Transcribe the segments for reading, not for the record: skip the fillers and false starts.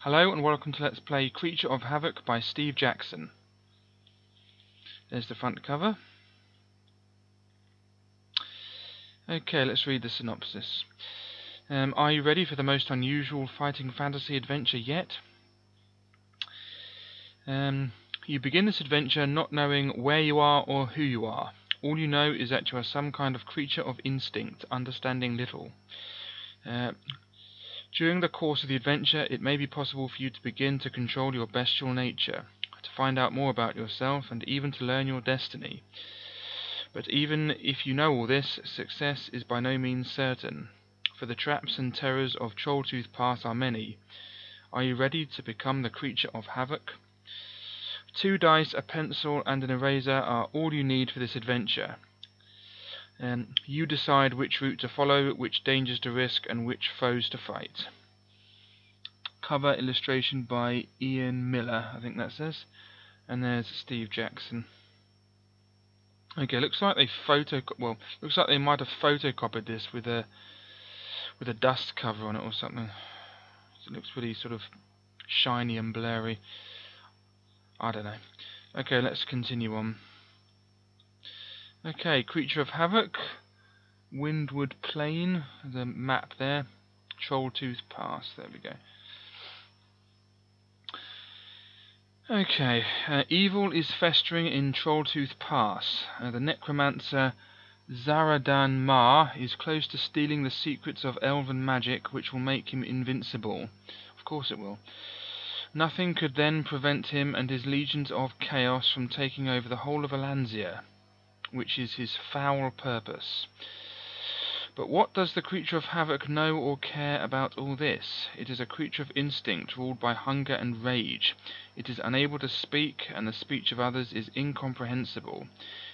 Hello and welcome to Let's Play Creature of Havoc by Steve Jackson. There's the front cover. Okay, let's read the synopsis. Are you ready for the most unusual fighting fantasy adventure yet? You begin this adventure not knowing where you are or who you are. All you know is that you are some kind of creature of instinct, understanding little. During the course of the adventure, it may be possible for you to begin to control your bestial nature, to find out more about yourself, and even to learn your destiny. But even if you know all this, success is by no means certain, for the traps and terrors of Trolltooth Pass are many. Are you ready to become the creature of Havoc? 2 dice, a pencil, and an eraser are all you need for this adventure. You decide which route to follow, which dangers to risk, and which foes to fight. Cover illustration by Ian Miller, I think that says. And there's Steve Jackson. Okay, looks like they looks like they might have photocopied this with a dust cover on it or something. So it looks pretty sort of shiny and blurry. I don't know. Okay, let's continue on. Okay, Creature of Havoc, Windward Plain, the map there, Trolltooth Pass, there we go. Okay, evil is festering in Trolltooth Pass. The necromancer Zaradan Ma is close to stealing the secrets of elven magic, which will make him invincible. Of course it will. Nothing could then prevent him and his legions of chaos from taking over the whole of Alanzia, which is his foul purpose. But what does the Creature of Havoc know or care about all this? It is a creature of instinct, ruled by hunger and rage. It is unable to speak, and the speech of others is incomprehensible.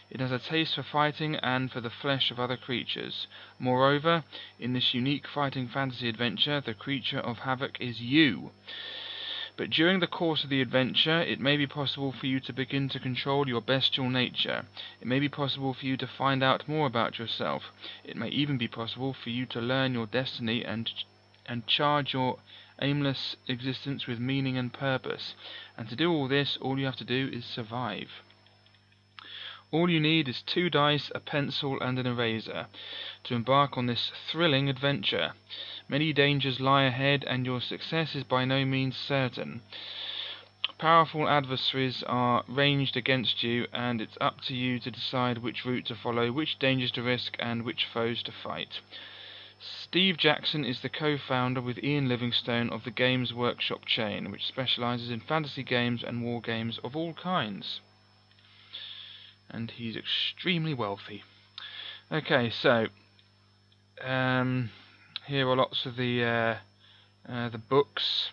It has a taste for fighting and for the flesh of other creatures. Moreover, in this unique fighting fantasy adventure, the Creature of Havoc is you. But during the course of the adventure, it may be possible for you to begin to control your bestial nature. It may be possible for you to find out more about yourself. It may even be possible for you to learn your destiny and charge your aimless existence with meaning and purpose. And to do all this, all you have to do is survive. All you need is 2 dice, a pencil, and an eraser to embark on this thrilling adventure. Many dangers lie ahead, and your success is by no means certain. Powerful adversaries are ranged against you, and it's up to you to decide which route to follow, which dangers to risk, and which foes to fight. Steve Jackson is the co-founder with Ian Livingstone of the Games Workshop chain, which specializes in fantasy games and war games of all kinds. And he's extremely wealthy. Okay, so here are lots of the books.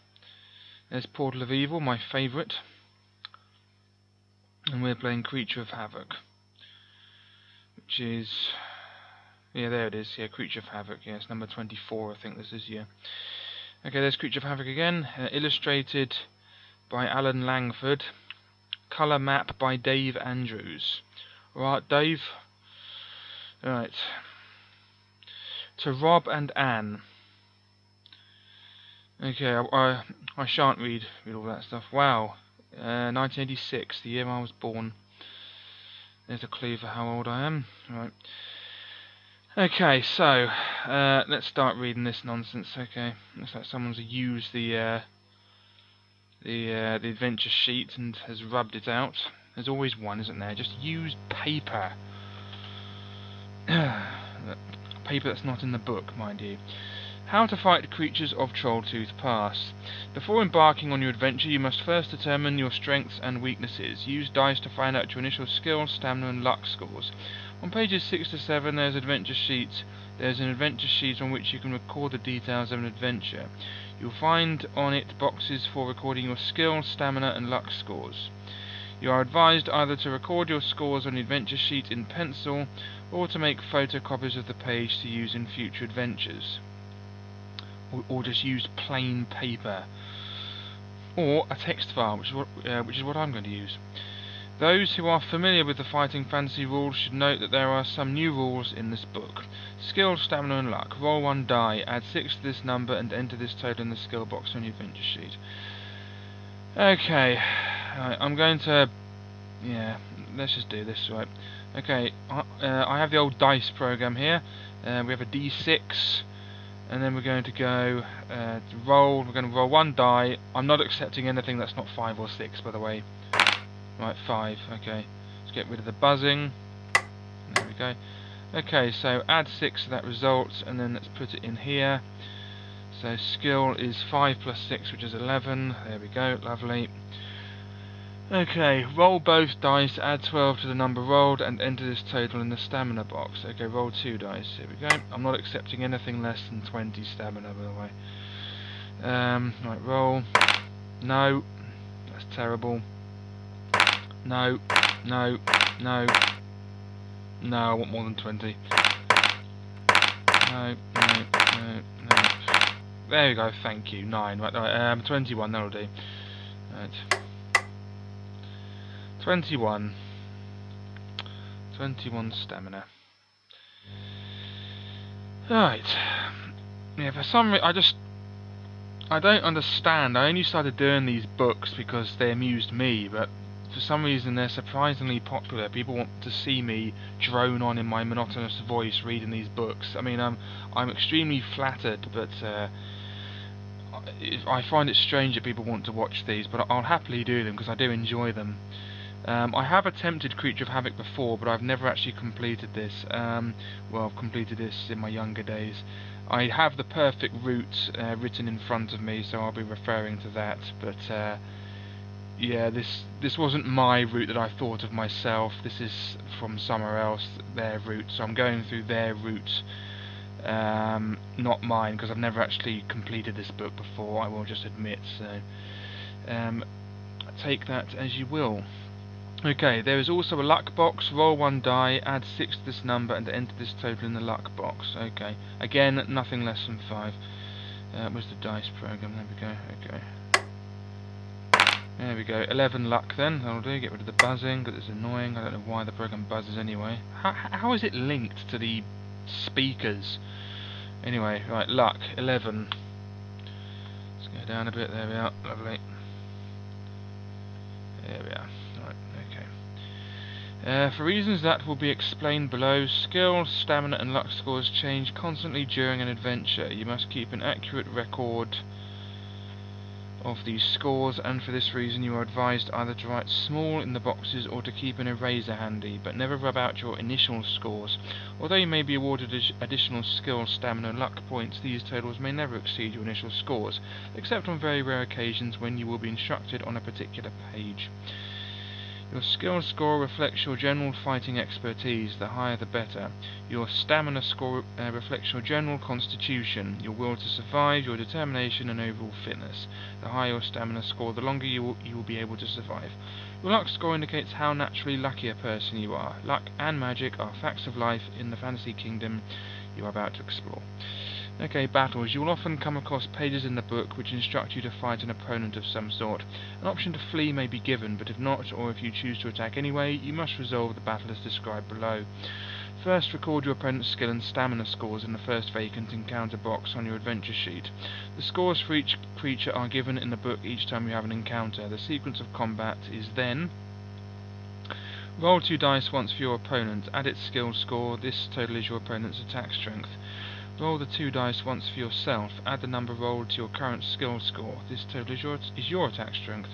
There's Portal of Evil, my favourite, and we're playing Creature of Havoc, which is, yeah, there it is. Yeah, Creature of Havoc. Yeah, it's number 24, I think this is. Yeah. Okay, there's Creature of Havoc again, illustrated by Alan Langford. Colour map by Dave Andrews. Alright, Dave. Alright. To Rob and Anne. Okay, I shan't read all that stuff. Wow. 1986, the year I was born. There's a clue for how old I am. Right. Okay, so let's start reading this nonsense. Okay, looks like someone's used the adventure sheet and has rubbed it out. There's always one, isn't there? Just use paper. Paper that's not in the book, mind you. How to fight creatures of Trolltooth Pass. Before embarking on your adventure, you must first determine your strengths and weaknesses. Use dice to find out your initial skill, stamina, and luck scores. On pages 6 to 7, there's adventure sheets. There's an adventure sheet on which you can record the details of an adventure. You'll find on it boxes for recording your skill, stamina, and luck scores. You are advised either to record your scores on the adventure sheet in pencil, or to make photocopies of the page to use in future adventures. Or just use plain paper. Or a text file, which is what I'm going to use. Those who are familiar with the fighting fantasy rules should note that there are some new rules in this book. Skill, stamina, and luck. Roll 1 die, add 6 to this number, and enter this total in the skill box on your adventure sheet. Okay, right, I'm going to... Yeah, let's just do this, right. Okay, I have the old dice program here. We have a d6, and then we're going to go to roll. We're going to roll one die. I'm not accepting anything that's not 5 or 6, by the way. Right, 5, okay. Let's get rid of the buzzing. There we go. Okay, so add 6 to that result, and then let's put it in here. So skill is 5 plus 6, which is 11. There we go, lovely. Okay, roll both dice, add 12 to the number rolled, and enter this total in the stamina box. Okay, roll 2 dice. Here we go. I'm not accepting anything less than 20 stamina, by the way. Right, roll. No. That's terrible. No. No. No. No, I want more than 20. No. No. No. No. There we go, thank you. 9. Right, 21, that'll do. Right. 21 stamina. Right. Yeah, for some reason, I don't understand. I only started doing these books because they amused me, but for some reason they're surprisingly popular. People want to see me drone on in my monotonous voice reading these books. I mean, I'm extremely flattered, but I find it strange that people want to watch these, but I'll happily do them because I do enjoy them. I have attempted Creature of Havoc before, but I've never actually completed this. Well, I've completed this in my younger days. I have the perfect route written in front of me, so I'll be referring to that. But yeah, this wasn't my route that I thought of myself. This is from somewhere else, their route. So I'm going through their route, not mine, because I've never actually completed this book before. I will just admit. So take that as you will. Okay, there is also a luck box. Roll one die, add 6 to this number, and enter this total in the luck box. Okay, again, nothing less than 5. Where's the dice program? There we go. Okay. There we go. 11 luck then. That'll do. Get rid of the buzzing, because it's annoying. I don't know why the program buzzes anyway. How is it linked to the speakers? Anyway, right, luck. 11. Let's go down a bit. There we are. Lovely. There we are. Right, okay. For reasons that will be explained below, skill, stamina and luck scores change constantly during an adventure. You must keep an accurate record of these scores, and for this reason you are advised either to write small in the boxes or to keep an eraser handy, but never rub out your initial scores. Although you may be awarded additional skill, stamina and luck points, these totals may never exceed your initial scores, except on very rare occasions when you will be instructed on a particular page. Your skill score reflects your general fighting expertise, the higher the better. Your stamina score reflects your general constitution, your will to survive, your determination and overall fitness. The higher your stamina score, the longer you will be able to survive. Your luck score indicates how naturally lucky a person you are. Luck and magic are facts of life in the fantasy kingdom you are about to explore. Okay, battles. You will often come across pages in the book which instruct you to fight an opponent of some sort. An option to flee may be given, but if not, or if you choose to attack anyway, you must resolve the battle as described below. First, record your opponent's skill and stamina scores in the first vacant encounter box on your adventure sheet. The scores for each creature are given in the book each time you have an encounter. The sequence of combat is then: roll 2 dice once for your opponent, add its skill score, this total is your opponent's attack strength. Roll the 2 dice once for yourself, add the number rolled to your current skill score, this total is your attack strength.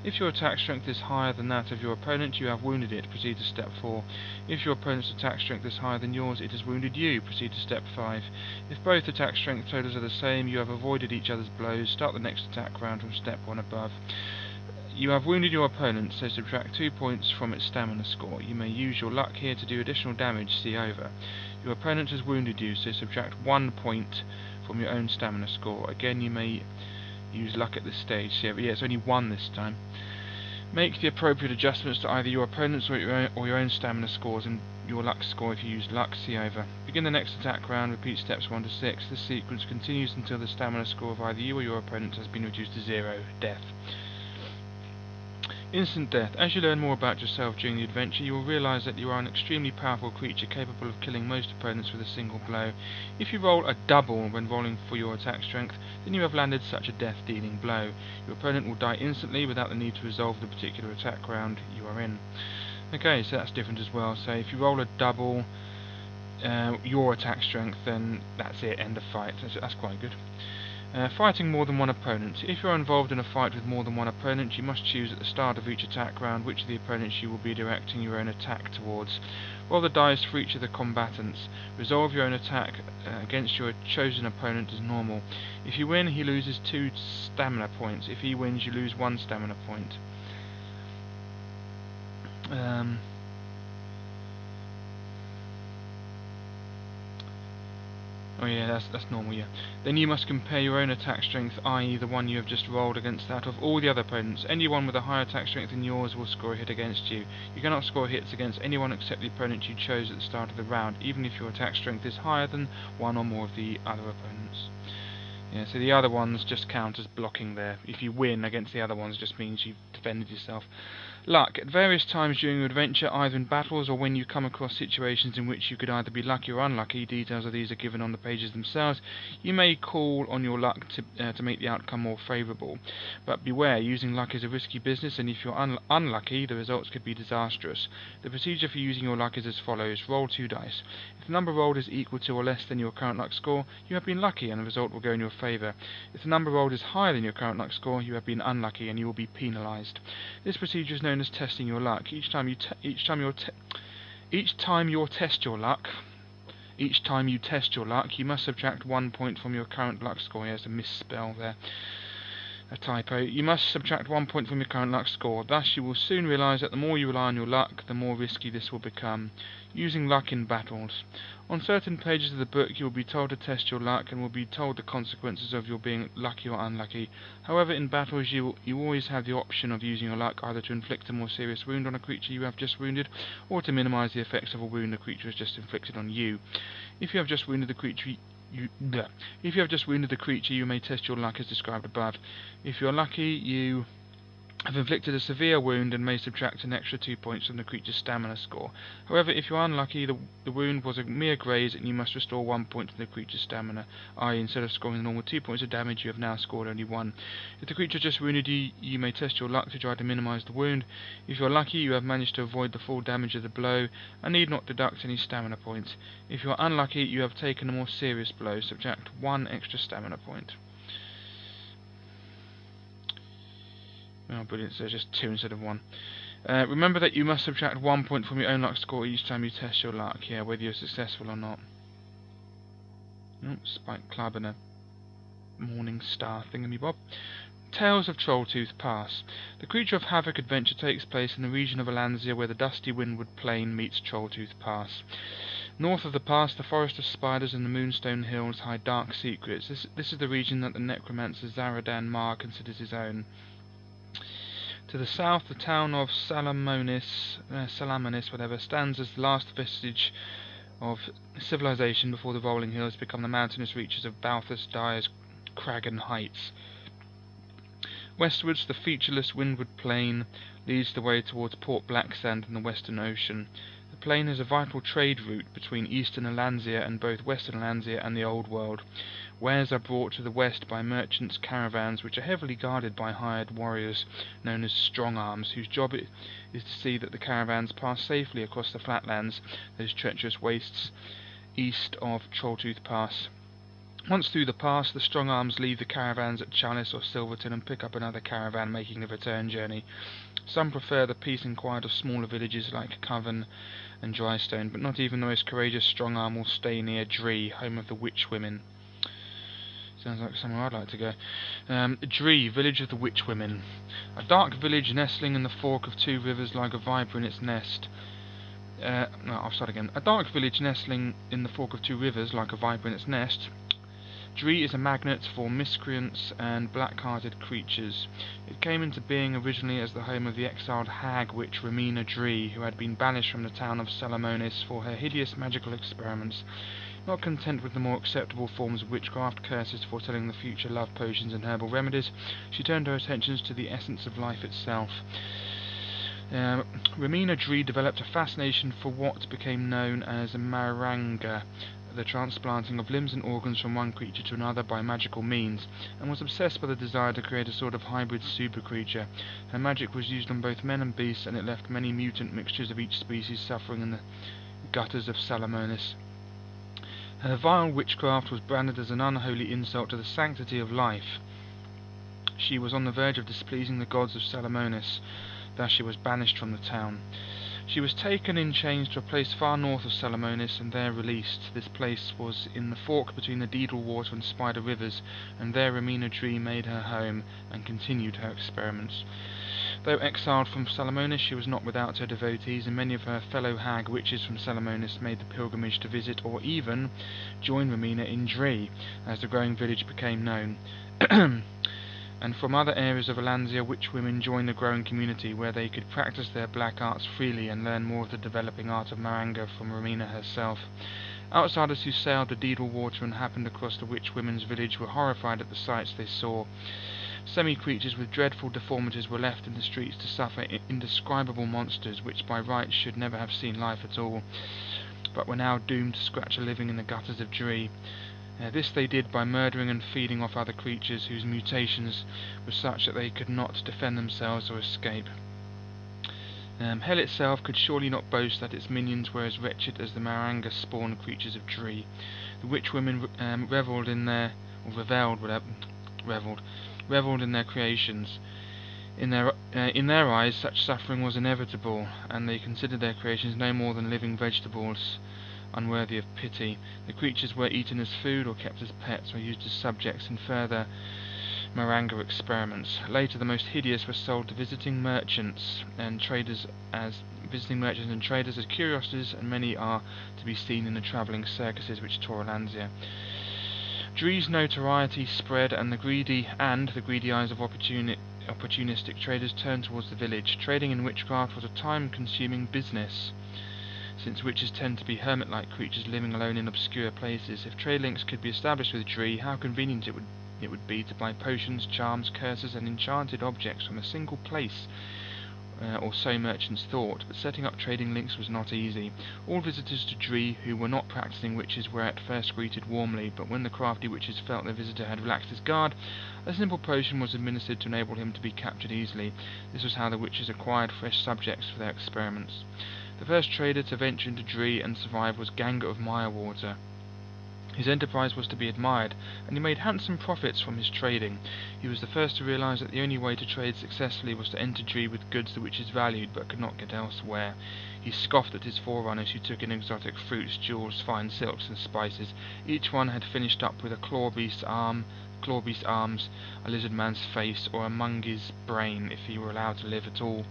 If your attack strength is higher than that of your opponent, you have wounded it, proceed to step 4. If your opponent's attack strength is higher than yours, it has wounded you, proceed to step 5. If both attack strength totals are the same, you have avoided each other's blows, start the next attack round from step 1 above. You have wounded your opponent, so subtract 2 points from its stamina score. You may use your luck here to do additional damage, see over. Your opponent has wounded you, so subtract 1 point from your own stamina score. Again, you may use luck at this stage. So yeah, it's only 1 this time. Make the appropriate adjustments to either your opponent's or your own stamina scores and your luck score if you use luck, see over. Begin the next attack round, repeat steps 1 to 6. This sequence continues until the stamina score of either you or your opponent has been reduced to 0, death. Instant death. As you learn more about yourself during the adventure, you will realize that you are an extremely powerful creature capable of killing most opponents with a single blow. If you roll a double when rolling for your attack strength, then you have landed such a death-dealing blow. Your opponent will die instantly without the need to resolve the particular attack round you are in. Okay, so that's different as well. So if you roll a double your attack strength, then that's it, end of fight. That's quite good. Fighting more than one opponent. If you are involved in a fight with more than one opponent, you must choose at the start of each attack round which of the opponents you will be directing your own attack towards. Roll the dice for each of the combatants. Resolve your own attack against your chosen opponent as normal. If you win, he loses 2 stamina points. If he wins, you lose 1 stamina point. Oh yeah, that's normal, yeah. Then you must compare your own attack strength, i.e. the one you have just rolled, against that of all the other opponents. Anyone with a higher attack strength than yours will score a hit against you. You cannot score hits against anyone except the opponent you chose at the start of the round, even if your attack strength is higher than one or more of the other opponents. Yeah, so the other ones just count as blocking there. If you win against the other ones, it just means you've defended yourself. Luck. At various times during your adventure, either in battles or when you come across situations in which you could either be lucky or unlucky, details of these are given on the pages themselves, you may call on your luck to make the outcome more favourable. But beware, using luck is a risky business, and if you're unlucky, the results could be disastrous. The procedure for using your luck is as follows. Roll 2 dice. If the number rolled is equal to or less than your current luck score, you have been lucky and the result will go in your favour. If the number rolled is higher than your current luck score, you have been unlucky and you will be penalised. This procedure is known as testing your luck. Each time you test your luck, you must subtract 1 point from your current luck score. There's a misspell there. A typo. You must subtract 1 point from your current luck score. Thus you will soon realise that the more you rely on your luck, the more risky this will become. Using luck in battles. On certain pages of the book you will be told to test your luck and will be told the consequences of your being lucky or unlucky. However, in battles you always have the option of using your luck either to inflict a more serious wound on a creature you have just wounded, or to minimise the effects of a wound the creature has just inflicted on you. If you have just wounded the creature, you may test your luck as described above. If you are lucky, you have inflicted a severe wound and may subtract an extra 2 points from the creature's stamina score. However, if you are unlucky, the wound was a mere graze and you must restore 1 point to the creature's stamina, i.e. instead of scoring the normal 2 points of damage, you have now scored only 1. If the creature just wounded you, you may test your luck to try to minimise the wound. If you are lucky, you have managed to avoid the full damage of the blow and need not deduct any stamina points. If you are unlucky, you have taken a more serious blow, subtract 1 extra stamina point. Oh, brilliant, so just 2 instead of 1. Remember that you must subtract 1 point from your own luck score each time you test your luck, whether you're successful or not. Oh, Spike Club and a Morning Star thingamabob. Tales of Trolltooth Pass. The Creature of Havoc adventure takes place in the region of Alanzia where the dusty Windward Plain meets Trolltooth Pass. North of the pass, the forest of spiders and the Moonstone Hills hide dark secrets. This is the region that the necromancer Zaradan Mar considers his own. To the south, the town of Salamonis, stands as the last vestige of civilization before the rolling hills become the mountainous reaches of Balthus Dyer's Cragen Heights. Westwards, the featureless Windward Plain leads the way towards Port Blacksand and the Western Ocean. The plain is a vital trade route between eastern Alanzia and both western Alanzia and the Old World. Wares are brought to the west by merchants' caravans which are heavily guarded by hired warriors known as strong arms, whose job is to see that the caravans pass safely across the flatlands, those treacherous wastes east of Trolltooth Pass. Once through the pass, the strong arms leave the caravans at Chalice or Silverton and pick up another caravan making the return journey. Some prefer the peace and quiet of smaller villages like Coven and Drystone, but not even the most courageous strong arm will stay near Dree, home of the Witch Women. Sounds like somewhere I'd like to go. Dree, village of the Witch Women. A dark village nestling in the fork of 2 rivers like a viper in its nest. I'll start again. A dark village nestling in the fork of 2 rivers like a viper in its nest. Dree is a magnet for miscreants and black-hearted creatures. It came into being originally as the home of the exiled hag witch Ramina Dree, who had been banished from the town of Salamonis for her hideous magical experiments. Not content with the more acceptable forms of witchcraft, curses foretelling the future, love potions and herbal remedies, she turned her attentions to the essence of life itself. Romina Dree developed a fascination for what became known as maranga, the transplanting of limbs and organs from one creature to another by magical means, and was obsessed by the desire to create a sort of hybrid super creature. Her magic was used on both men and beasts, and it left many mutant mixtures of each species suffering in the gutters of Salamonis. Her vile witchcraft was branded as an unholy insult to the sanctity of life. She was on the verge of displeasing the gods of Salamonis. Thus she was banished from the town. She was taken in chains to a place far north of Salamonis and there released. This place was in the fork between the Deedle Water and Spider Rivers, and there Romina Dree made her home and continued her experiments. Though exiled from Salamonis, she was not without her devotees, and many of her fellow hag witches from Salamonis made the pilgrimage to visit or even join Romina in Dree, as the growing village became known. And from other areas of Alanzia, witchwomen joined the growing community, where they could practice their black arts freely and learn more of the developing art of maranga from Romina herself. Outsiders who sailed the Deedle Water and happened across the witchwomen's village were horrified at the sights they saw. Semi-creatures with dreadful deformities were left in the streets to suffer indescribable monsters, which by rights should never have seen life at all, but were now doomed to scratch a living in the gutters of Dree. This they did by murdering and feeding off other creatures whose mutations were such that they could not defend themselves or escape. Hell itself could surely not boast that its minions were as wretched as the maranga spawned creatures of Dree. The witchwomen revelled in their creations. In their eyes, such suffering was inevitable, and they considered their creations no more than living vegetables, unworthy of pity. The creatures were eaten as food, or kept as pets, or used as subjects in further maranga experiments. Later, the most hideous were sold to visiting merchants and traders as curiosities, and many are to be seen in the travelling circuses which tour Alanzia. Dree's notoriety spread, and the greedy eyes of opportunistic traders turned towards the village. Trading in witchcraft was a time-consuming business, since witches tend to be hermit-like creatures living alone in obscure places. If trade links could be established with Dree, how convenient it would be to buy potions, charms, curses, and enchanted objects from a single place, or so merchants thought, but setting up trading links was not easy. All visitors to Dree who were not practicing witches were at first greeted warmly, but when the crafty witches felt their visitor had relaxed his guard, a simple potion was administered to enable him to be captured easily. This was how the witches acquired fresh subjects for their experiments. The first trader to venture into Dree and survive was Ganga of Mirewater. His enterprise was to be admired, and he made handsome profits from his trading. He was the first to realize that the only way to trade successfully was to enter Dree with goods the witches valued but could not get elsewhere. He scoffed at his forerunners who took in exotic fruits, jewels, fine silks, and spices. Each one had finished up with a claw beast's arms, a lizard man's face, or a mungi's brain, if he were allowed to live at all.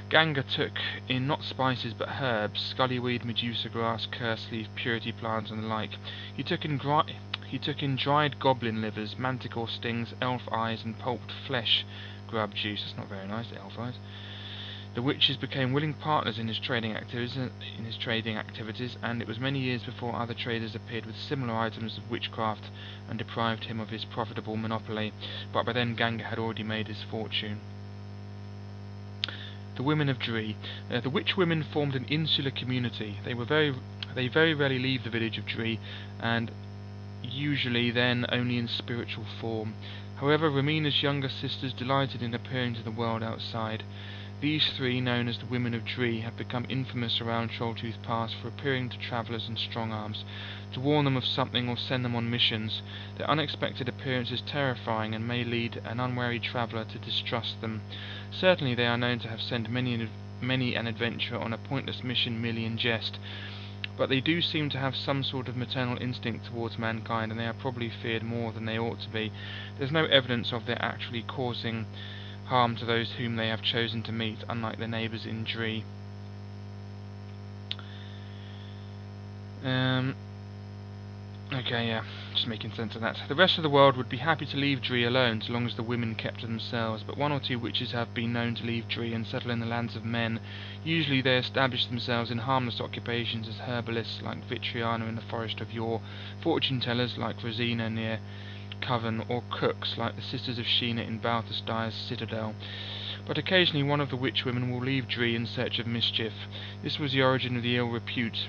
Ganga took in not spices but herbs, scullyweed, medusa grass, curse leaf, purity plants, and the like. He took in dried goblin livers, manticore stings, elf eyes, and pulped flesh grub juice. That's not very nice, elf eyes. The witches became willing partners in his trading activities, and it was many years before other traders appeared with similar items of witchcraft and deprived him of his profitable monopoly. But by then Ganga had already made his fortune. The women of Dree. The witchwomen formed an insular community. They very rarely leave the village of Dree, and usually then only in spiritual form. However, Romina's younger sisters delighted in appearing to the world outside. These three, known as the Women of Dree, have become infamous around Trolltooth Pass for appearing to travellers in strong arms, to warn them of something or send them on missions. Their unexpected appearance is terrifying and may lead an unwary traveller to distrust them. Certainly they are known to have sent many an adventurer on a pointless mission merely in jest, but they do seem to have some sort of maternal instinct towards mankind, and they are probably feared more than they ought to be. There is no evidence of their actually causing harm to those whom they have chosen to meet, unlike their neighbours in Dree. Just making sense of that. The rest of the world would be happy to leave Dree alone, so long as the women kept to themselves, but one or two witches have been known to leave Dree and settle in the lands of men. Usually they establish themselves in harmless occupations as herbalists like Vitriana in the Forest of Yore, fortune-tellers like Rosina near Coven, or cooks like the Sisters of Sheena in Balthasar's Citadel. but occasionally one of the witch women will leave Dree in search of mischief. This was the origin of the ill repute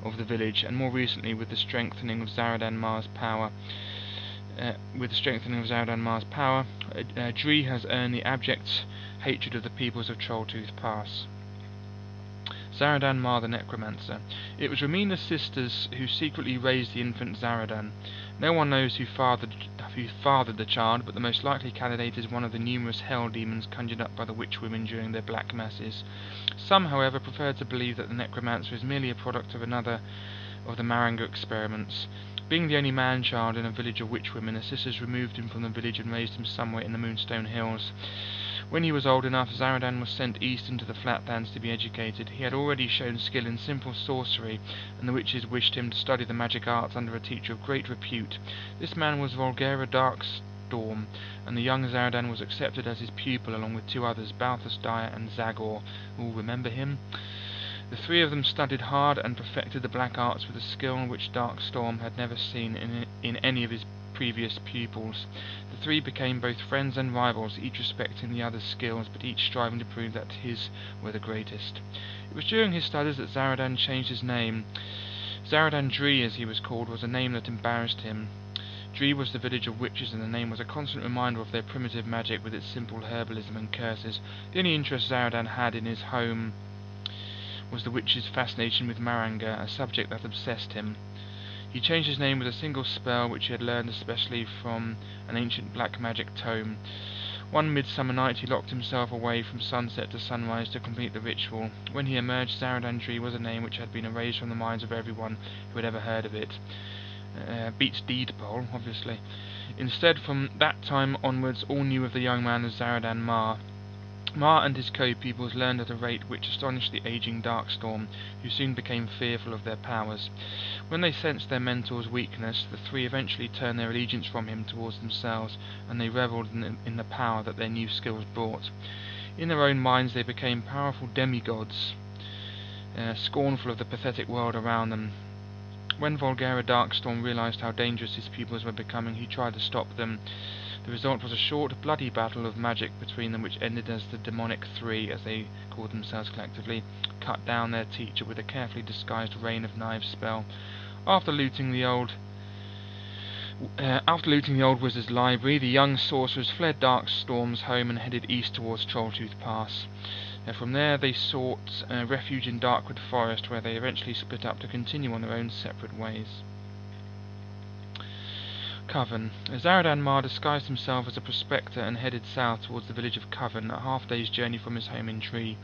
of the village, and more recently with the strengthening of Zaradan Mar's power. Dree has earned the abject hatred of the peoples of Trolltooth Pass. Zaradan Mar the Necromancer. It was Ramina's sisters who secretly raised the infant Zaradan. No one knows who fathered the child, but the most likely candidate is one of the numerous hell demons conjured up by the witch women during their black masses. Some, however, prefer to believe that the necromancer is merely a product of another of the Maranga experiments. Being the only man-child in a village of witch women, the sisters removed him from the village and raised him somewhere in the Moonstone Hills. When he was old enough, Zaradan was sent east into the Flatlands to be educated. He had already shown skill in simple sorcery, and the witches wished him to study the magic arts under a teacher of great repute. This man was Volgera Darkstorm, and the young Zaradan was accepted as his pupil along with two others, Balthus Dyer and Zagor. All remember him? The three of them studied hard and perfected the black arts with a skill which Darkstorm had never seen in any of his previous pupils. The three became both friends and rivals, each respecting the other's skills, but each striving to prove that his were the greatest. It was during his studies that Zaradan changed his name. Zaradan Dree, as he was called, was a name that embarrassed him. Dree was the village of witches, and the name was a constant reminder of their primitive magic with its simple herbalism and curses. The only interest Zaradan had in his home was the witch's fascination with Maranga, a subject that obsessed him. He changed his name with a single spell which he had learned especially from an ancient black magic tome. One midsummer night he locked himself away from sunset to sunrise to complete the ritual. When he emerged, Zaradan Dree was a name which had been erased from the minds of everyone who had ever heard of it. Beats Deedpole, obviously. Instead, from that time onwards, all knew of the young man as Zaradan Mar. Mar and his co-pupils learned at a rate which astonished the aging Darkstorm, who soon became fearful of their powers. When they sensed their mentor's weakness, the three eventually turned their allegiance from him towards themselves, and they revelled in the power that their new skills brought. In their own minds they became powerful demigods, scornful of the pathetic world around them. When Volgera Darkstorm realized how dangerous his pupils were becoming, he tried to stop them. The result was a short, bloody battle of magic between them, which ended as the Demonic Three, as they called themselves collectively, cut down their teacher with a carefully disguised Rain of Knives spell. After looting the old wizard's library, the young sorcerers fled Darkstorm's home and headed east towards Trolltooth Pass. From there they sought refuge in Darkwood Forest, where they eventually split up to continue on their own separate ways. Coven. Zaradan Mar disguised himself as a prospector and headed south towards the village of Coven, a half-day's journey from his home in Dree.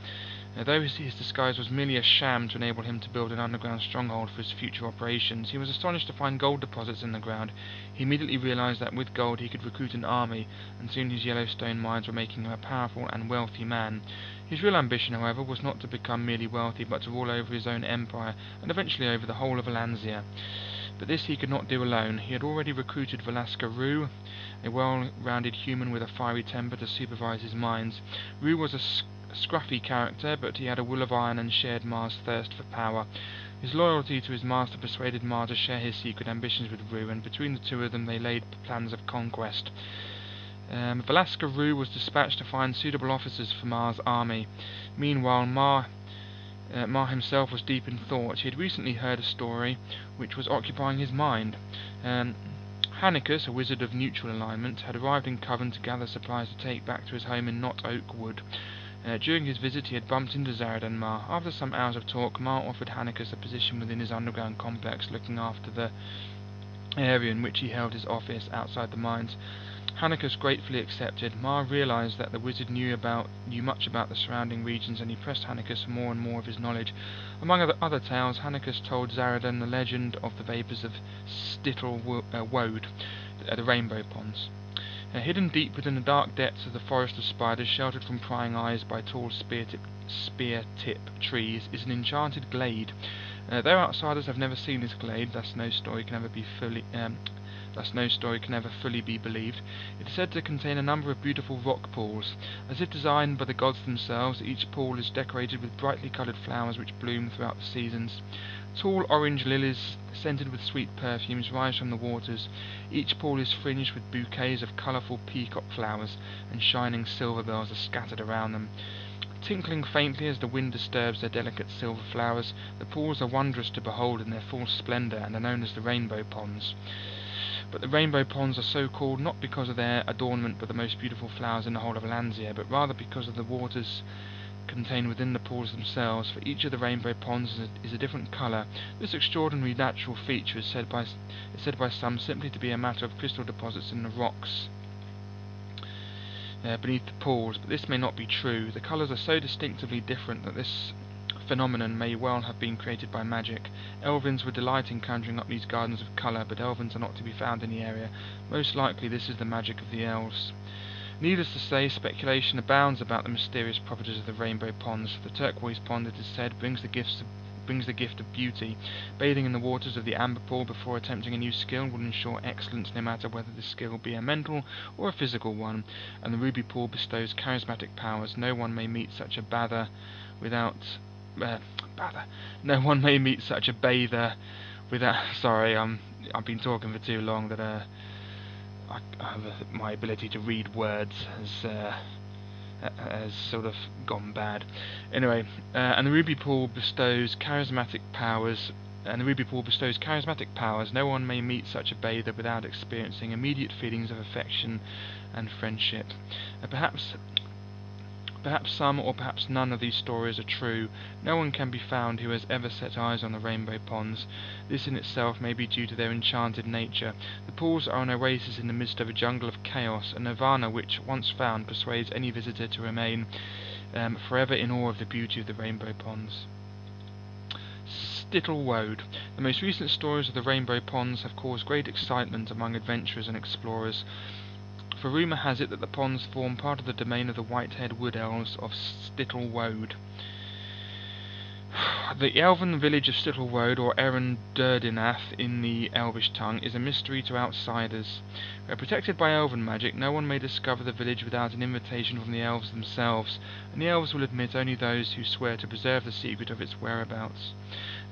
Though his disguise was merely a sham to enable him to build an underground stronghold for his future operations, he was astonished to find gold deposits in the ground. He immediately realized that with gold he could recruit an army, and soon his Yellowstone mines were making him a powerful and wealthy man. His real ambition, however, was not to become merely wealthy, but to rule over his own empire, and eventually over the whole of Alanzia. But this he could not do alone. He had already recruited Velasca Rue, a well-rounded human with a fiery temper, to supervise his mines. Rue was a scruffy character, but he had a will of iron and shared Mar's thirst for power. His loyalty to his master persuaded Mar to share his secret ambitions with Rue, and between the two of them they laid plans of conquest. Velasca Rue was dispatched to find suitable officers for Mar's army. Meanwhile, Mar himself was deep in thought. He had recently heard a story which was occupying his mind. Hannicus, a wizard of neutral alignment, had arrived in Coven to gather supplies to take back to his home in Knot Oak Wood. During his visit he had bumped into Zaradan Mar. After some hours of talk, Mar offered Hannicus a position within his underground complex, looking after the area in which he held his office outside the mines. Hannicus gratefully accepted. Mar realized that the wizard knew much about the surrounding regions, and he pressed Hannicus for more and more of his knowledge. Among other tales, Hannicus told Zaradan the legend of the vapours of Stittle Woad, the Rainbow Ponds. Hidden deep within the dark depths of the Forest of Spiders, sheltered from prying eyes by tall spear-tip trees, is an enchanted glade. Though outsiders have never seen this glade, thus no story can ever be thus no story can ever fully be believed. It is said to contain a number of beautiful rock pools. As if designed by the gods themselves, each pool is decorated with brightly coloured flowers which bloom throughout the seasons. Tall orange lilies, scented with sweet perfumes, rise from the waters. Each pool is fringed with bouquets of colourful peacock flowers, and shining silver bells are scattered around them. Tinkling faintly as the wind disturbs their delicate silver flowers, the pools are wondrous to behold in their full splendour, and are known as the rainbow ponds. But the rainbow ponds are so called not because of their adornment with the most beautiful flowers in the whole of Lanzia, but rather because of the waters contained within the pools themselves, for each of the rainbow ponds is a different colour. This extraordinary natural feature is said by some simply to be a matter of crystal deposits in the rocks beneath the pools, but this may not be true. The colours are so distinctively different that this phenomenon may well have been created by magic. Elvins would delight in conjuring up these gardens of colour, but elvins are not to be found in the area. Most likely this is the magic of the elves. Needless to say, speculation abounds about the mysterious properties of the rainbow ponds. The turquoise pond, it is said, brings the gift of beauty. Bathing in the waters of the amber pool before attempting a new skill will ensure excellence, no matter whether the skill be a mental or a physical one. And the ruby pool bestows charismatic powers. No one may meet such a bather without No one may meet such a bather without. Sorry, I've been talking for too long that my ability to read words has sort of gone bad. Anyway, and the ruby pool bestows charismatic powers. No one may meet such a bather without experiencing immediate feelings of affection and friendship. Perhaps some or perhaps none of these stories are true. No one can be found who has ever set eyes on the rainbow ponds. This in itself may be due to their enchanted nature. The pools are an oasis in the midst of a jungle of chaos, a nirvana which, once found, persuades any visitor to remain forever in awe of the beauty of the rainbow ponds. Stittle Woad. The most recent stories of the rainbow ponds have caused great excitement among adventurers and explorers. For rumour has it that the ponds form part of the domain of the white-haired wood elves of Stittle Woad. The elven village of Stittle Woad, or Erin Durdinath in the Elvish tongue, is a mystery to outsiders. Protected by elven magic, no one may discover the village without an invitation from the elves themselves, and the elves will admit only those who swear to preserve the secret of its whereabouts.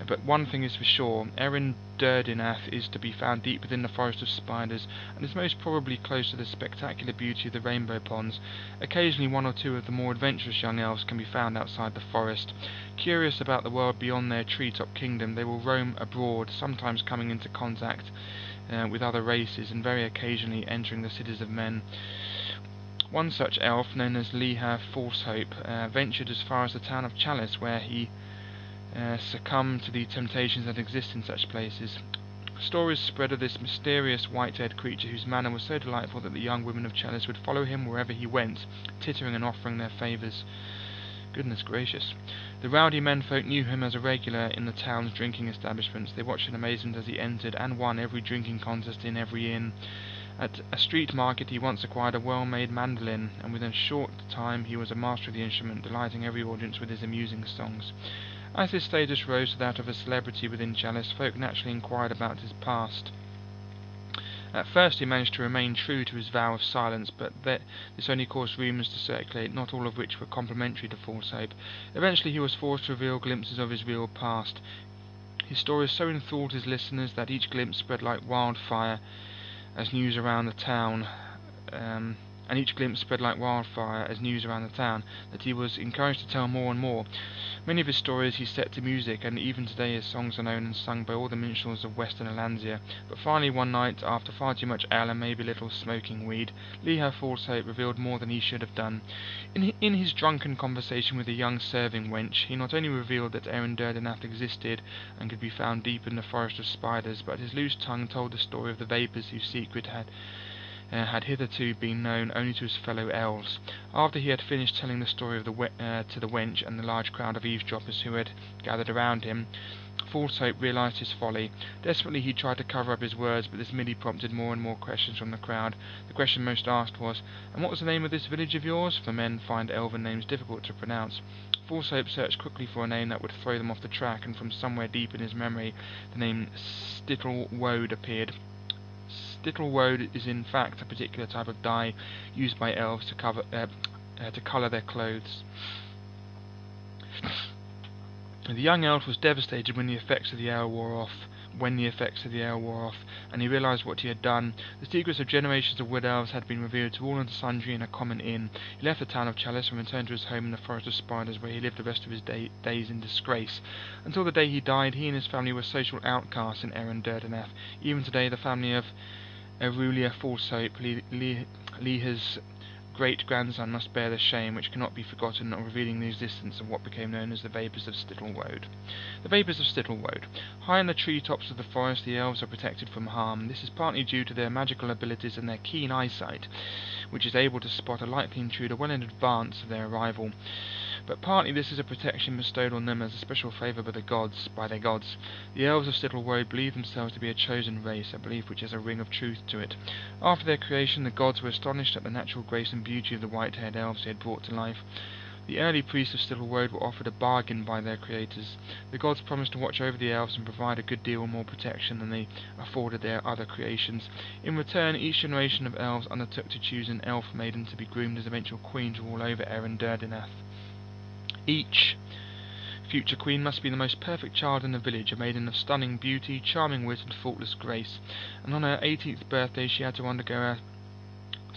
But one thing is for sure, Erin Durdinath is to be found deep within the Forest of Spiders, and is most probably close to the spectacular beauty of the rainbow ponds. Occasionally one or two of the more adventurous young elves can be found outside the forest. Curious about the world beyond their treetop kingdom, they will roam abroad, sometimes coming into contact with other races, and very occasionally entering the cities of men. One such elf, known as Leha Falsehope, ventured as far as the town of Chalice, where he succumbed to the temptations that exist in such places. Stories spread of this mysterious white-haired creature whose manner was so delightful that the young women of Chalice would follow him wherever he went, tittering and offering their favours. Goodness gracious. The rowdy menfolk knew him as a regular in the town's drinking establishments. They watched in amazement as he entered, and won every drinking contest in every inn. At a street market he once acquired a well-made mandolin, and within a short time he was a master of the instrument, delighting every audience with his amusing songs. As his status rose to that of a celebrity within Chalice, folk naturally inquired about his past. At first he managed to remain true to his vow of silence, but this only caused rumours to circulate, not all of which were complimentary to Falsehope. Eventually he was forced to reveal glimpses of his real past. His stories so enthralled his listeners that each glimpse spread like wildfire as news around the town, that he was encouraged to tell more and more. Many of his stories he set to music, and even today his songs are known and sung by all the minstrels of Western Alanzia. But finally one night, after far too much ale and maybe a little smoking weed, Leha Falsehope revealed more than he should have done. In his drunken conversation with a young serving wench, he not only revealed that Erin Durdinath existed and could be found deep in the Forest of Spiders, but his loose tongue told the story of the vapours whose secret had hitherto been known only to his fellow elves. After he had finished telling the story of to the wench and the large crowd of eavesdroppers who had gathered around him, Falsehope realised his folly. Desperately he tried to cover up his words, but this merely prompted more and more questions from the crowd. The question most asked was, "And what was the name of this village of yours?" For men find elven names difficult to pronounce. Falsehope searched quickly for a name that would throw them off the track, and from somewhere deep in his memory the name Stittle Woad appeared. Stittle is in fact a particular type of dye used by elves to colour their clothes. The young elf was devastated when the effects of the ale wore off, and he realised what he had done. The secrets of generations of wood elves had been revealed to all and sundry in a common inn. He left the town of Chalice and returned to his home in the Forest of Spiders, where he lived the rest of his days in disgrace. Until the day he died, he and his family were social outcasts in Erin Durdeneth. Even today, the family of Erulia Falsope, Leha's great-grandson, must bear the shame which cannot be forgotten of revealing the existence of what became known as the Vapours of Stittle. The Vapours of Stittle. High in the tree-tops of the forest, the elves are protected from harm. This is partly due to their magical abilities and their keen eyesight, which is able to spot a likely intruder well in advance of their arrival. But partly this is a protection bestowed on them as a special favour by their gods. The elves of Stittle believe themselves to be a chosen race, a belief which has a ring of truth to it. After their creation, the gods were astonished at the natural grace and beauty of the white-haired elves they had brought to life. The early priests of Stittle were offered a bargain by their creators. The gods promised to watch over the elves and provide a good deal more protection than they afforded their other creations. In return, each generation of elves undertook to choose an elf maiden to be groomed as eventual queen to rule over Erin Durdeneth. Each future queen must be the most perfect child in the village, a maiden of stunning beauty, charming wit, and faultless grace, and on her 18th birthday she had to undergo a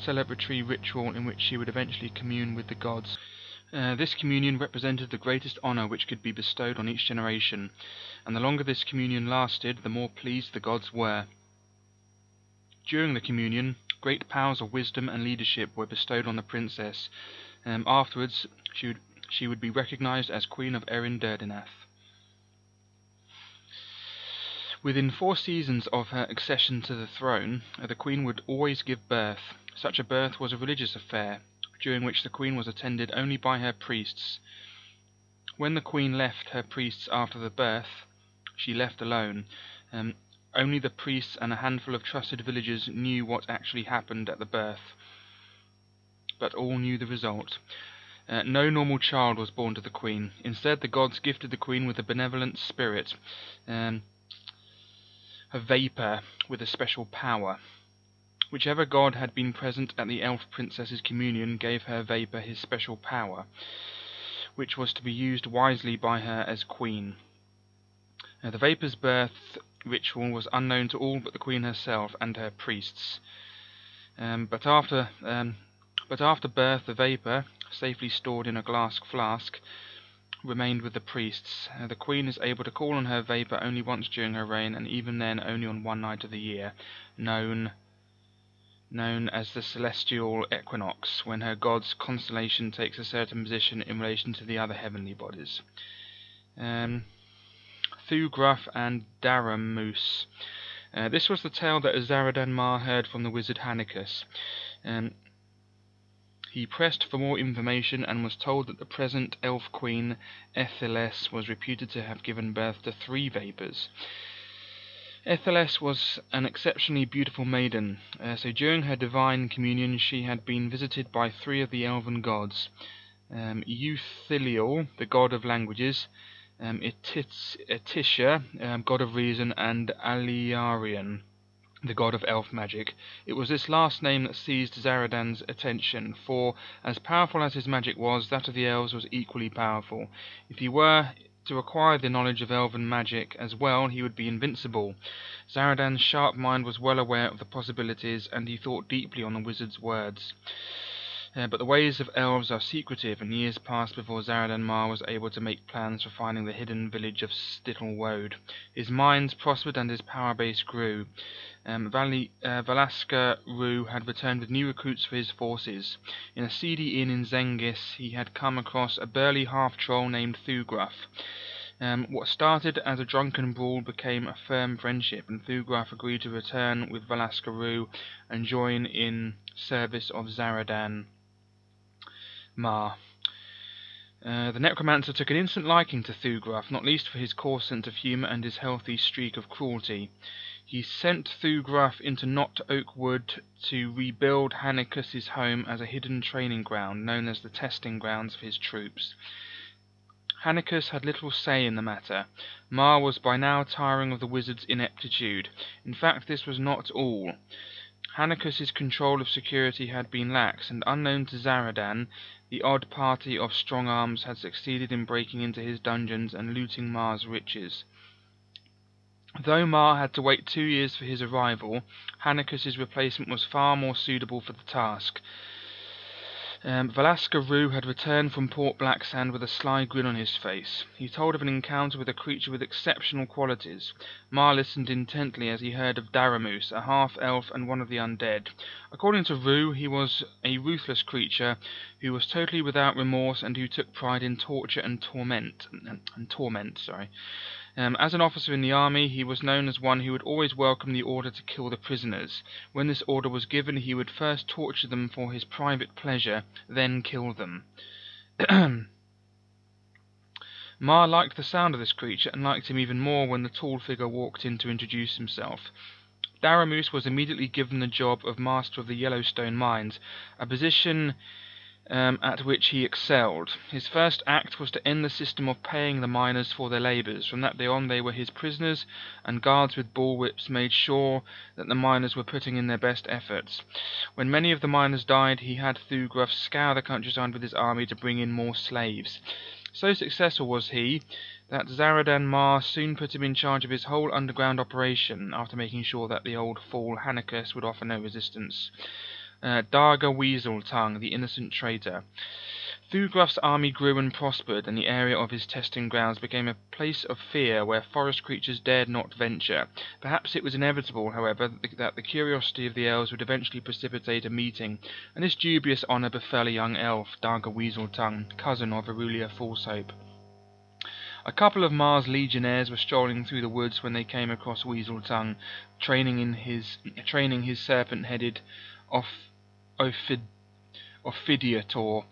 celebratory ritual in which she would eventually commune with the gods. This communion represented the greatest honour which could be bestowed on each generation, and the longer this communion lasted, the more pleased the gods were. During the communion, great powers of wisdom and leadership were bestowed on the princess. Afterwards, she would be recognized as Queen of Erin Durdeneth. Within 4 seasons of her accession to the throne, the Queen would always give birth. Such a birth was a religious affair, during which the Queen was attended only by her priests. When the Queen left her priests after the birth, she left alone. Only the priests and a handful of trusted villagers knew what actually happened at the birth, but all knew the result. No normal child was born to the Queen. Instead, the gods gifted the Queen with a benevolent spirit, a vapour with a special power. Whichever god had been present at the elf princess's communion gave her vapour his special power, which was to be used wisely by her as queen. The vapour's birth ritual was unknown to all but the Queen herself and her priests. But after birth, the vapour, safely stored in a glass flask, remained with the priests. The Queen is able to call on her vapour only once during her reign, and even then only on one night of the year, known as the Celestial Equinox, when her god's constellation takes a certain position in relation to the other heavenly bodies. Thugruff and Daramoose. This was the tale that Zaradan Mar heard from the wizard Hanicus. He pressed for more information and was told that the present elf queen, Etheles, was reputed to have given birth to 3 vapours. Etheles was an exceptionally beautiful maiden, so during her divine communion she had been visited by 3 of the elven gods, Euthiliel, the god of languages, Etisha, god of reason, and Aliarian, the god of elf magic. It was this last name that seized Zaradan's attention, for, as powerful as his magic was, that of the elves was equally powerful. If he were to acquire the knowledge of elven magic as well, he would be invincible. Zaradan's sharp mind was well aware of the possibilities, and he thought deeply on the wizard's words. But the ways of elves are secretive, and years passed before Zaradan Mar was able to make plans for finding the hidden village of Stittle. His mines prospered and his power base grew. Valaska Rue had returned with new recruits for his forces. In a seedy inn in Zengis, he had come across a burly half-troll named Thugruff. What started as a drunken brawl became a firm friendship, and Thugruff agreed to return with Valaska Rue and join in service of Zaradan Mar. The necromancer took an instant liking to Thugruff, not least for his coarse sense of humour and his healthy streak of cruelty. He sent Thugruff into Knot Oak Wood to rebuild Hanicus's home as a hidden training ground, known as the testing grounds for his troops. Hanicus had little say in the matter. Mar was by now tiring of the wizard's ineptitude. In fact, this was not all. Hannikus's control of security had been lax, and unknown to Zaradan, the odd party of strong arms had succeeded in breaking into his dungeons and looting Mar's riches. Though Mar had to wait 2 years for his arrival, Hannikus's replacement was far more suitable for the task. Valaska Rue had returned from Port Blacksand with a sly grin on his face. He told of an encounter with a creature with exceptional qualities. Mar listened intently as he heard of Daramus, a half-elf and one of the undead. According to Rue, he was a ruthless creature who was totally without remorse and who took pride in torture and torment. As an officer in the army, he was known as one who would always welcome the order to kill the prisoners. When this order was given, he would first torture them for his private pleasure, then kill them. Mar liked the sound of this creature, and liked him even more when the tall figure walked in to introduce himself. Daramus was immediately given the job of Master of the Yellowstone Mines, a position at which he excelled. His first act was to end the system of paying the miners for their labours. From that day on they were his prisoners, and guards with bullwhips made sure that the miners were putting in their best efforts. When many of the miners died, he had Thugruff scour the countryside with his army to bring in more slaves. So successful was he that Zaradan Mar soon put him in charge of his whole underground operation, after making sure that the old fool Hannikus would offer no resistance. Darga Weaseltongue, the innocent traitor. Thugruff's army grew and prospered, and the area of his testing grounds became a place of fear where forest creatures dared not venture. Perhaps it was inevitable, however, that the curiosity of the elves would eventually precipitate a meeting, and this dubious honour befell a young elf, Darga Weaseltongue, cousin of Aurelia Falsehope. A couple of Mar's legionnaires were strolling through the woods when they came across Weaseltongue, training his serpent-headed Ophidiator.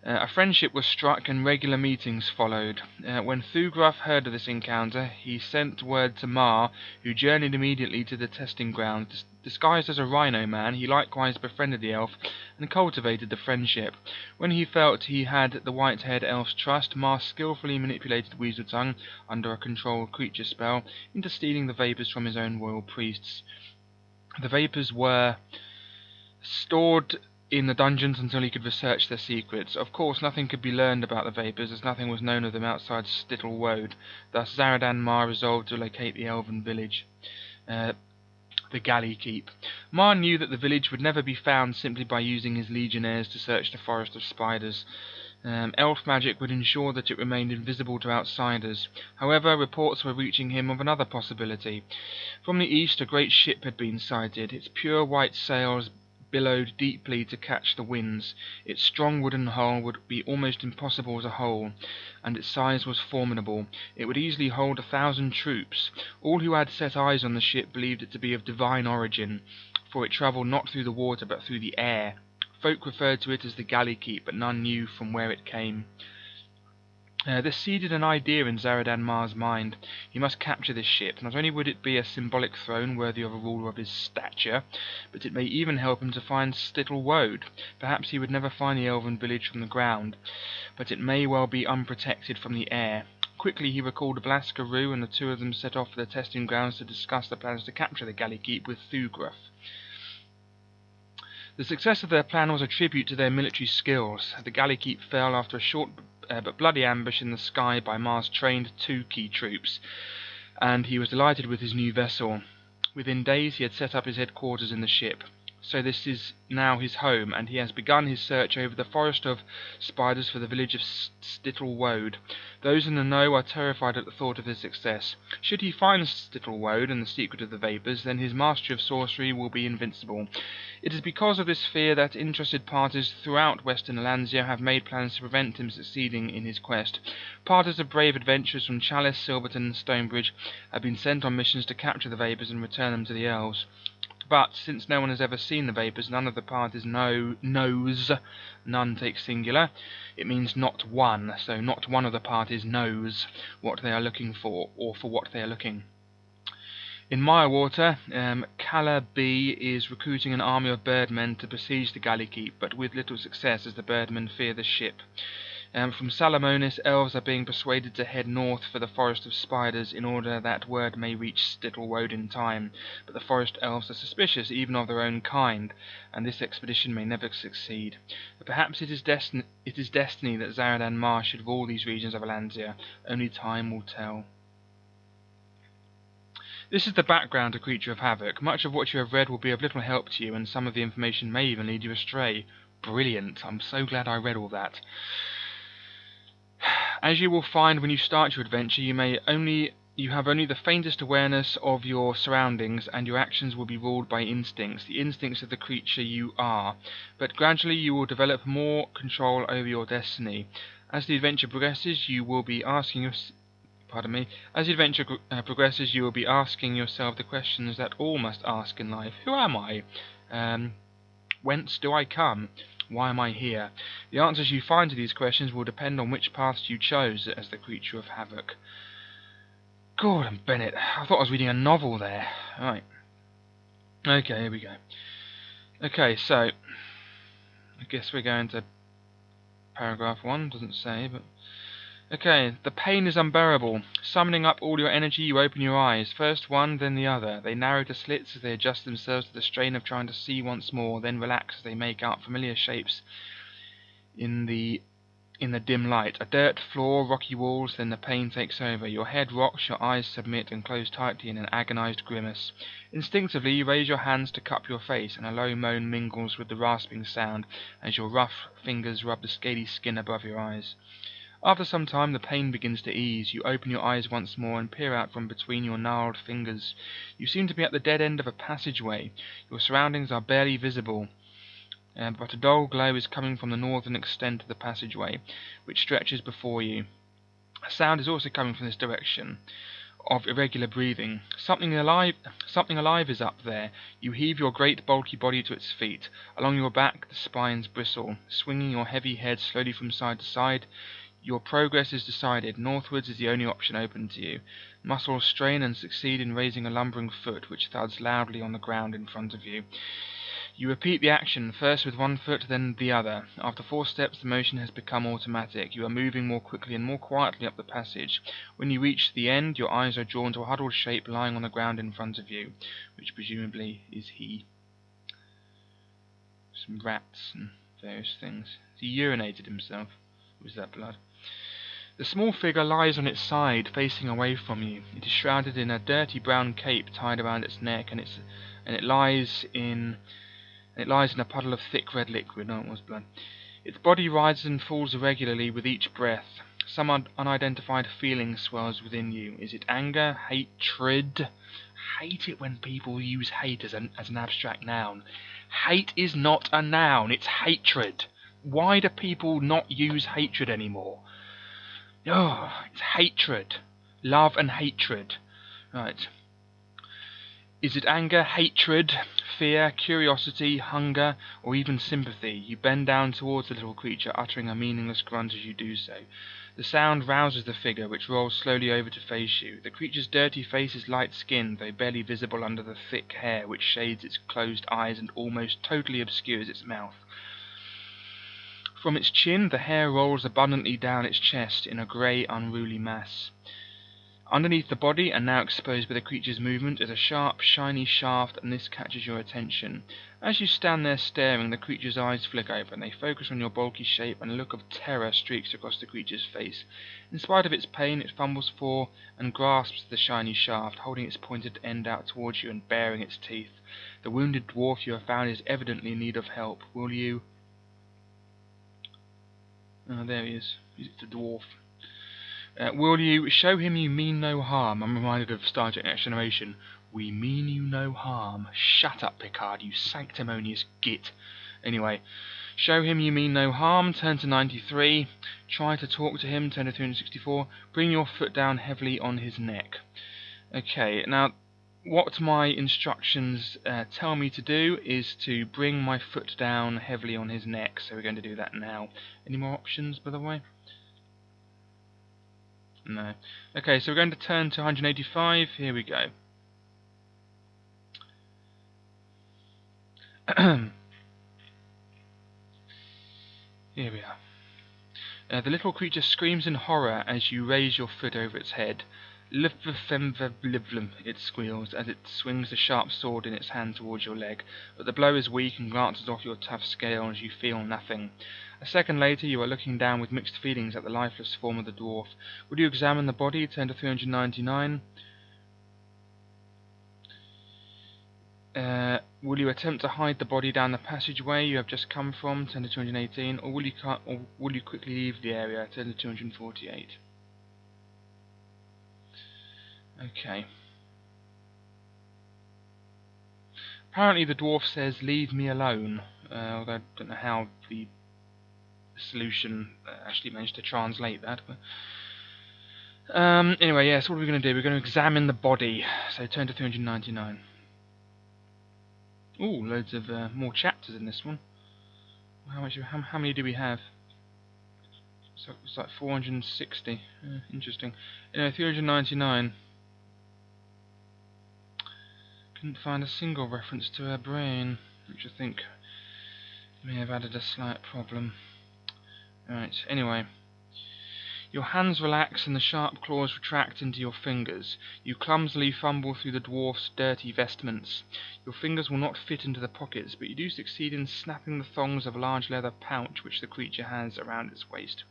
A friendship was struck and regular meetings followed. When Thugruff heard of this encounter, he sent word to Mar, who journeyed immediately to the testing ground. Disguised as a rhino man, he likewise befriended the elf and cultivated the friendship. When he felt he had the white-haired elf's trust, Mar skillfully manipulated Weaseltongue, under a controlled creature spell, into stealing the vapours from his own royal priests. The vapours were stored in the dungeons until he could research their secrets. Of course, nothing could be learned about the vapours, as nothing was known of them outside Stittle Woad. Thus, Zaradan Mar resolved to locate the elven village, the Galley Keep. Mar knew that the village would never be found simply by using his legionnaires to search the forest of spiders. Elf magic would ensure that it remained invisible to outsiders. However, reports were reaching him of another possibility. From the east, a great ship had been sighted. Its pure white sails billowed deeply to catch the winds. Its strong wooden hull would be almost impossible to hold, and its size was formidable. It would easily hold 1,000 troops. All who had set eyes on the ship believed it to be of divine origin, for it travelled not through the water but through the air. Folk referred to it as the Galley Keep, but none knew from where it came. This seeded an idea in Zaradan Mar's mind. He must capture this ship. Not only would it be a symbolic throne worthy of a ruler of his stature, but it may even help him to find Stittle Woad. Perhaps he would never find the elven village from the ground, but it may well be unprotected from the air. Quickly he recalled Valaska Rue, and the two of them set off for the testing grounds to discuss the plans to capture the Galley Keep with Thugruff. The success of their plan was a tribute to their military skills. The Galley Keep fell after a short but bloody ambush in the sky by Mar's trained Tukey troops, and he was delighted with his new vessel. Within days he had set up his headquarters in the ship. So this is now his home, and he has begun his search over the forest of spiders for the village of Stittle Woad. Those in the know are terrified at the thought of his success. Should he find Stittle Woad and the secret of the vapours, then his mastery of sorcery will be invincible. It is because of this fear that interested parties throughout Western Alansia have made plans to prevent him succeeding in his quest. Parties of brave adventurers from Chalice, Silverton, and Stonebridge have been sent on missions to capture the vapours and return them to the elves. But, since no one has ever seen the vapours, none of the parties knows, none takes singular, it means not one, so not one of the parties knows what they are looking for, or for what they are looking. In Mirewater, Calla B is recruiting an army of birdmen to besiege the Galley Keep, but with little success as the birdmen fear the ship. From Salamonis, elves are being persuaded to head north for the Forest of Spiders in order that word may reach Stittlewode in time, but the forest elves are suspicious even of their own kind, and this expedition may never succeed. But perhaps it is destiny that Zaradan Mar should rule these regions of Alantia. Only time will tell. This is the background to Creature of Havoc. Much of what you have read will be of little help to you, and some of the information may even lead you astray. Brilliant. I'm so glad I read all that. As you will find when you start your adventure, you have only the faintest awareness of your surroundings, and your actions will be ruled by instincts, the instincts of the creature you are. But gradually you will develop more control over your destiny. As the adventure progresses, you will be asking yourself the questions that all must ask in life. Who am I? Whence do I come? Why am I here? The answers you find to these questions will depend on which paths you chose as the Creature of Havoc. Gordon Bennett. I thought I was reading a novel there. Right. Okay, here we go. Okay, so I guess we're going to paragraph 1. Doesn't say, but okay. The pain is unbearable. Summoning up all your energy, you open your eyes. First one, then the other. They narrow to slits as they adjust themselves to the strain of trying to see once more, then relax as they make out familiar shapes in the dim light. A dirt floor, rocky walls, then the pain takes over. Your head rocks, your eyes submit and close tightly in an agonized grimace. Instinctively, you raise your hands to cup your face, and a low moan mingles with the rasping sound as your rough fingers rub the scaly skin above your eyes. After some time, the pain begins to ease. You open your eyes once more and peer out from between your gnarled fingers. You seem to be at the dead end of a passageway. Your surroundings are barely visible, but a dull glow is coming from the northern extent of the passageway, which stretches before you. A sound is also coming from this direction, of irregular breathing. Something alive is up there. You heave your great bulky body to its feet. Along your back the spines bristle. Swinging your heavy head slowly from side to side, your progress is decided. Northwards is the only option open to you. Muscles strain and succeed in raising a lumbering foot, which thuds loudly on the ground in front of you. You repeat the action, first with one foot, then the other. After 4 steps, the motion has become automatic. You are moving more quickly and more quietly up the passage. When you reach the end, your eyes are drawn to a huddled shape lying on the ground in front of you, which presumably is he. Some rats and various things. He urinated himself. Was that blood? The small figure lies on its side, facing away from you. It is shrouded in a dirty brown cape tied around its neck, and it lies in a puddle of thick red liquid. No, it was blood. Its body rises and falls irregularly with each breath. Some unidentified feeling swells within you. Is it anger? Hatred? Hate it when people use hate as an abstract noun. Hate is not a noun, it's hatred. Why do people not use hatred anymore? Oh, it's hatred. Love and hatred. Right. Is it anger, hatred, fear, curiosity, hunger, or even sympathy? You bend down towards the little creature, uttering a meaningless grunt as you do so. The sound rouses the figure, which rolls slowly over to face you. The creature's dirty face is light-skinned, though barely visible under the thick hair which shades its closed eyes and almost totally obscures its mouth. From its chin, the hair rolls abundantly down its chest in a grey, unruly mass. Underneath the body, and now exposed by the creature's movement, is a sharp, shiny shaft, and this catches your attention. As you stand there staring, the creature's eyes flick open. They focus on your bulky shape, and a look of terror streaks across the creature's face. In spite of its pain, it fumbles for and grasps the shiny shaft, holding its pointed end out towards you and baring its teeth. The wounded dwarf you have found is evidently in need of help. Will you... Oh, there he is. He's the dwarf. Will you show him you mean no harm? I'm reminded of Star Trek Next Generation. We mean you no harm. Shut up, Picard, you sanctimonious git. Anyway, show him you mean no harm, turn to 93. Try to talk to him, turn to 364. Bring your foot down heavily on his neck. Okay, now what my instructions tell me to do is to bring my foot down heavily on his neck. So we're going to do that now. Any more options, by the way? No. Okay, so we're going to turn to 185. Here we go. Here we are. The little creature screams in horror as you raise your foot over its head. It squeals as it swings the sharp sword in its hand towards your leg, but the blow is weak and glances off your tough scale as you feel nothing. A second later you are looking down with mixed feelings at the lifeless form of the dwarf. Would you examine the body? Turn to 399. Will you attempt to hide the body down the passageway you have just come from? Turn to 218. Or will you quickly leave the area? Turn to 248. Okay. Apparently the dwarf says, "Leave me alone," although I don't know how the solution actually managed to translate that. But anyway, yes, what are we going to do? We're going to examine the body. So turn to 399. Ooh, loads of more chapters in this one. How many do we have? So it's like 460. Interesting. Anyway, 399. Couldn't find a single reference to her brain, which I think may have added a slight problem. Right, anyway. Your hands relax and the sharp claws retract into your fingers. You clumsily fumble through the dwarf's dirty vestments. Your fingers will not fit into the pockets, but you do succeed in snapping the thongs of a large leather pouch which the creature has around its waist.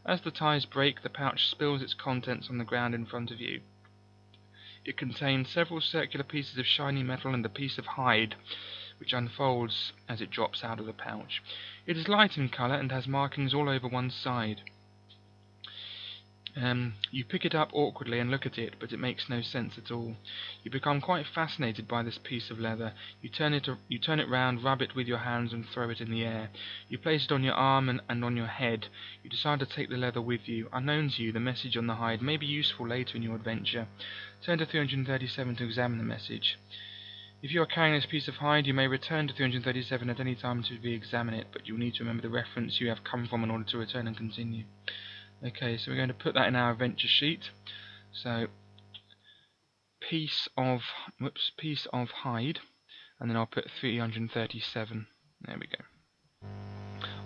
As the ties break, the pouch spills its contents on the ground in front of you. It contains several circular pieces of shiny metal and a piece of hide, which unfolds as it drops out of the pouch. It is light in colour and has markings all over one side. You pick it up awkwardly and look at it, but it makes no sense at all. You become quite fascinated by this piece of leather. You turn it round, rub it with your hands, and throw it in the air. You place it on your arm and on your head. You decide to take the leather with you. Unknown to you, the message on the hide may be useful later in your adventure. Turn to 337 to examine the message. If you are carrying this piece of hide, you may return to 337 at any time to re-examine it, but you will need to remember the reference you have come from in order to return and continue. Okay, so we're going to put that in our adventure sheet. So, piece of hide, and then I'll put 337. There we go.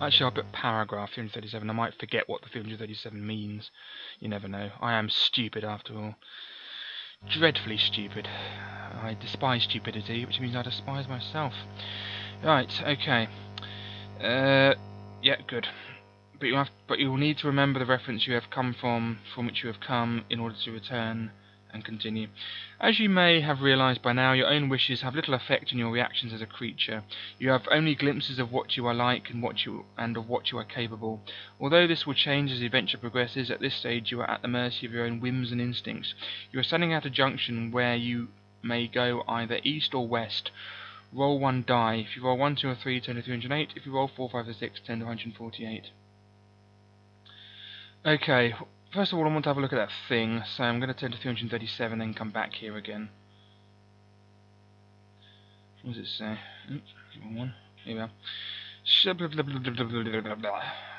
Actually, I'll put paragraph 337. I might forget what the 337 means. You never know. I am stupid after all. Dreadfully stupid. I despise stupidity, which means I despise myself. Right, okay. Yeah, good. But you will need to remember the reference you have come from which you have come, in order to return and continue. As you may have realized by now, your own wishes have little effect on your reactions as a creature. You have only glimpses of what you are like and of what you are capable. Although this will change as the adventure progresses, at this stage you are at the mercy of your own whims and instincts. You are standing at a junction where you may go either east or west. Roll one die. If you roll 1, 2, or 3, turn to 308. If you roll 4, 5, or 6, turn to 148. Okay, first of all I want to have a look at that thing, so I'm going to turn to 337 and come back here again. What does it say? Oops, wrong one. Here we are.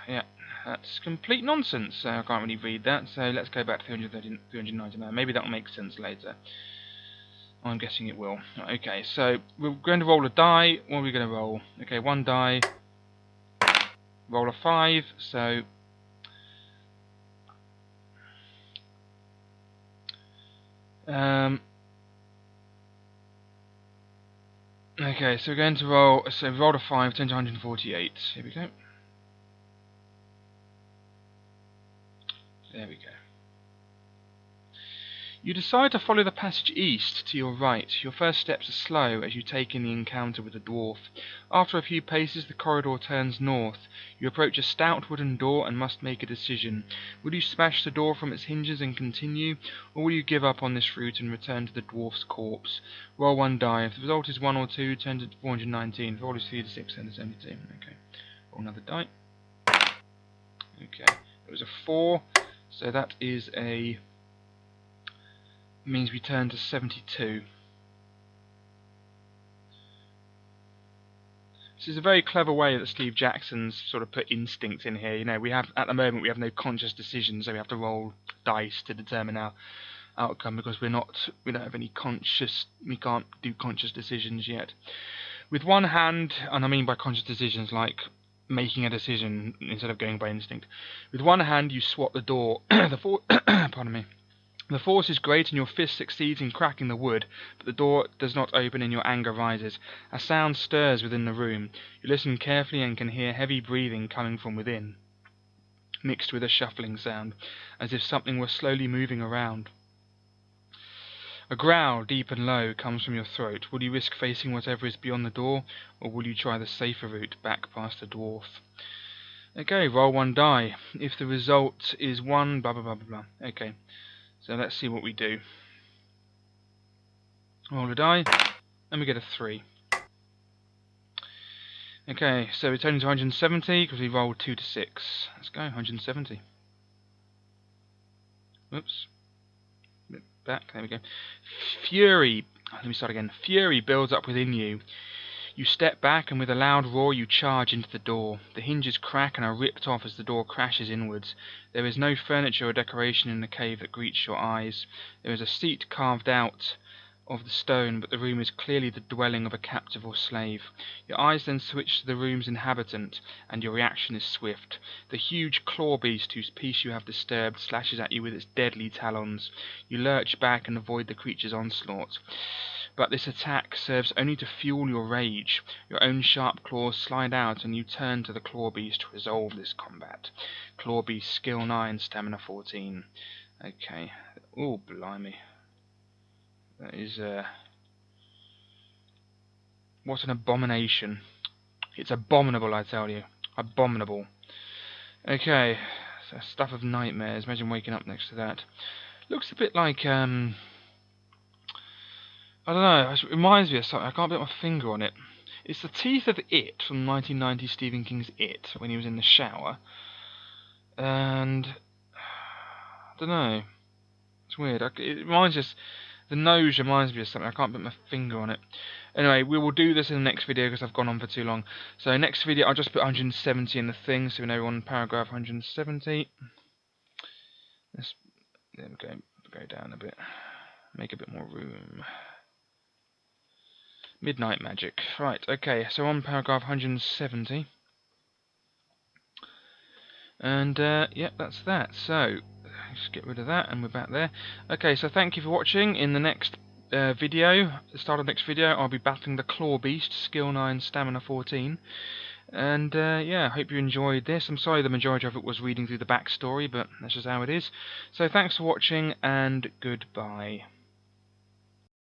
Yeah, that's complete nonsense, so I can't really read that, so let's go back to 399. Maybe that'll make sense later. I'm guessing it will. Okay, so we're going to roll a die. What are we going to roll? Okay, one die. Roll a 5, so... okay, so we're going to roll. So we rolled a 5, turn to 148. Here we go. There we go. You decide to follow the passage east to your right. Your first steps are slow as you take in the encounter with the dwarf. After a few paces, the corridor turns north. You approach a stout wooden door and must make a decision. Will you smash the door from its hinges and continue, or will you give up on this route and return to the dwarf's corpse? Roll one die. If the result is 1 or 2, turn to 419. If the result is 3 to 6, turn to 72. Okay. Roll another die. Okay. It was a 4, so that is a... means we turn to 72. This is a very clever way that Steve Jackson's sort of put instinct in here. You know, we have, at the moment, we have no conscious decisions, so we have to roll dice to determine our outcome, because we don't have any we can't do conscious decisions yet. With one hand, and I mean by conscious decisions like making a decision instead of going by instinct. With one hand, you swat the door. Pardon me. The force is great, and your fist succeeds in cracking the wood, but the door does not open, and your anger rises. A sound stirs within the room. You listen carefully and can hear heavy breathing coming from within, mixed with a shuffling sound, as if something were slowly moving around. A growl, deep and low, comes from your throat. Will you risk facing whatever is beyond the door, or will you try the safer route back past the dwarf? Okay, roll one die. If the result is 1, blah blah blah blah blah. Okay, so let's see what we do. Roll a die, and we get a 3. Okay, so we turn to 170 because we rolled 2 to 6. Let's go, 170. Whoops. Back, there we go. Fury. Let me start again. Fury builds up within you. You step back, and with a loud roar you charge into the door. The hinges crack and are ripped off as the door crashes inwards. There is no furniture or decoration in the cave that greets your eyes. There is a seat carved out of the stone, but the room is clearly the dwelling of a captive or slave. Your eyes then switch to the room's inhabitant, and your reaction is swift. The huge claw beast whose peace you have disturbed slashes at you with its deadly talons. You lurch back and avoid the creature's onslaught. But this attack serves only to fuel your rage. Your own sharp claws slide out, and you turn to the claw beast to resolve this combat. Claw beast, skill 9, stamina 14. Okay. Oh, blimey. That is, what an abomination. It's abominable, I tell you. Abominable. Okay, so stuff of nightmares. Imagine waking up next to that. Looks a bit like, I don't know, it reminds me of something. I can't put my finger on it. It's the teeth of It from 1990 Stephen King's It, when he was in the shower. And, I don't know. It's weird. It reminds us... The nose reminds me of something. I can't put my finger on it. Anyway, we will do this in the next video because I've gone on for too long. So next video, I'll just put 170 in the thing, so we know we're on paragraph 170. There we go down a bit. Make a bit more room. Midnight magic. Right, okay, so on paragraph 170. And, yep, that's that. So, just get rid of that, and we're back there. Okay, so thank you for watching. In the next video, the start of the next video, I'll be battling the Claw Beast, skill 9, stamina 14. And, yeah, I hope you enjoyed this. I'm sorry the majority of it was reading through the backstory, but that's just how it is. So thanks for watching, and goodbye.